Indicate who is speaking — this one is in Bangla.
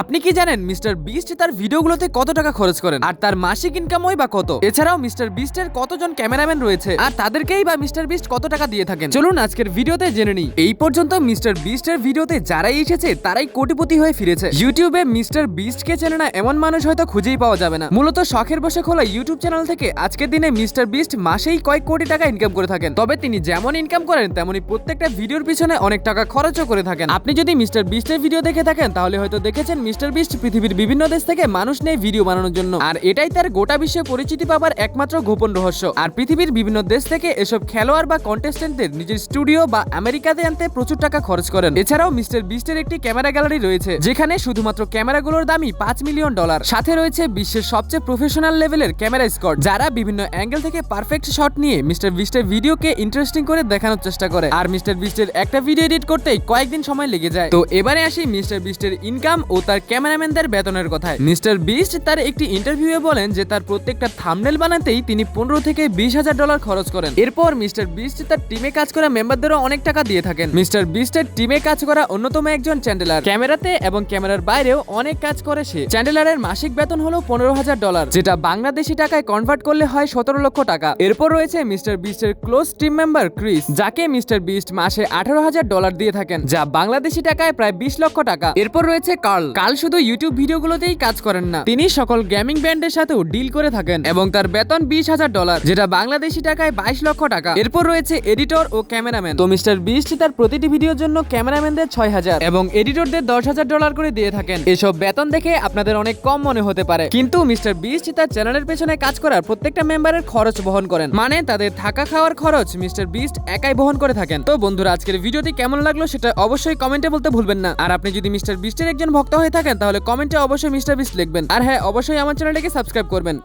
Speaker 1: আপনি কি জানেন মিস্টার বিস্ট তার ভিডিওগুলোতে কত টাকা খরচ করেন আর তার মাসিক ইনকামই বা কত? এছাড়াও মিস্টার বিস্টের কতজন ক্যামেরাম্যান রয়েছে আর তাদেরকেই বা মিস্টার বিস্ট কত টাকা দিয়ে থাকেন? চলুন আজকের ভিডিওতে জেনে নিই। এই পর্যন্ত মিস্টার বিস্টের ভিডিওতে যারাই এসেছে তারাই কোটিপতি হয়ে ফিরেছে। ইউটিউবে মিস্টার বিস্টকে চেনে না এমন মানুষ হয়তো খুঁজেই পাওয়া যাবে না। মূলত শখের বসে খোলা ইউটিউব চ্যানেল থেকে আজকের দিনে মিস্টার বিস্ট মাসেই কয়েক কোটি টাকা ইনকাম করে থাকেন। তবে তিনি যেমন ইনকাম করেন তেমনি প্রত্যেকটা ভিডিওর পিছনে অনেক টাকা খরচও করে থাকেন। আপনি যদি মিস্টার বিস্টের ভিডিও দেখে থাকেন তাহলে হয়তো দেখেছেন মিস্টার বিস্ট পৃথিবীর বিভিন্ন দেশ থেকে মানুষ নেয় ভিডিও বানানোর জন্য, আর এটাই তার গোটা বিশ্বে পরিচিতি পাবার একমাত্র গোপন রহস্য। আর পৃথিবীর বিভিন্ন দেশ থেকে এসব খেলোয়াড় বা কন্টেস্টেন্টদের নিজের স্টুডিও বা আমেরিকাতে আনতে প্রচুর টাকা খরচ করেন। এছাড়াও মিস্টার বিস্টের একটি ক্যামেরা গ্যালারি রয়েছে যেখানে শুধুমাত্র ক্যামেরাগুলোর দামই $5 মিলিয়ন। সাথে রয়েছে বিশ্বের সবচেয়ে প্রফেশনাল লেভেলের ক্যামেরা স্কোয়াড যারা বিভিন্ন অ্যাঙ্গেল থেকে পারফেক্ট শট নিয়ে মিস্টার বিস্টের ভিডিওকে ইন্টারেস্টিং করে দেখানোর চেষ্টা করে। আর মিস্টার বিস্টের একটা ভিডিও এডিট করতেই কয়েকদিন সময় লেগে যায়। তো এবারে আসি মিস্টার বিস্টের ইনকাম ও তার ক্যামেরাম্যানদের বেতনের কথায়। মিস্টার বিস্ট তার একটি ইন্টারভিউয়ে বলেন যে তার প্রত্যেকটা থাম্বনেল বানাতেই তিনি $15,000 থেকে $20,000 খরচ করেন। এরপর মিস্টার বিস্ট তার টিমে কাজ করা মেম্বারদেরও অনেক টাকা দিয়ে থাকেন। মিস্টার বিস্টের টিমে কাজ করা অন্যতম একজন চ্যান্ডেলার, ক্যামেরাতে এবং ক্যামেরার বাইরেও অনেক কাজ করে সে। চ্যান্ডেলারের মাসিক বেতন হলো $15,000, যেটা বাংলাদেশি টাকায় কনভার্ট করলে হয় 17 লক্ষ টাকা। এরপর রয়েছে মিস্টার বিস্টের ক্লোজ টিম মেম্বার ক্রিস, যাকে মিস্টার বিস্ট মাসে $18,000 দিয়ে থাকেন, যা বাংলাদেশি টাকায় প্রায় 20 লক্ষ টাকা। এরপর রয়েছে কার্ল। শুধু ইউটিউব ভিডিওগুলোতেই কাজ করেন না, তিনি সকল গেমিং ব্র্যান্ডের সাথেও ডিল করে থাকেন এবং তার বেতন $20,000, যেটা বাংলাদেশি টাকায় 22 লক্ষ টাকা। এরপর রয়েছে এডিটর ও ক্যামেরাম্যান। তো মিস্টার বিস্ট তার প্রতিটি ভিডিওর জন্য ক্যামেরাম্যানদের $6,000 এবং এডিটরদের $10,000 করে দিয়ে থাকেন। এসব বেতন দেখে আপনাদের অনেক কম মনে হতে পারে, কিন্তু মিস্টার বিস্ট তার চ্যানেলের পেছনে কাজ করার প্রত্যেকটা মেম্বারের খরচ বহন করেন, মানে তাদের থাকা খাওয়ার খরচ মিস্টার বিস্ট একাই বহন করে থাকেন। তো বন্ধুরা, আজকের ভিডিওটি কেমন লাগলো সেটা অবশ্যই কমেন্টে বলতে ভুলবেন না। আর আপনি যদি মিস্টার বিস্টের একজন ভক্ত হয়ে থাকেন তাহলে কমেন্টে অবশ্যই মিস্টার বিস্ট লিখবেন। আর হ্যাঁ, অবশ্যই আমার চ্যানেলটিকে সাবস্ক্রাইব করবেন।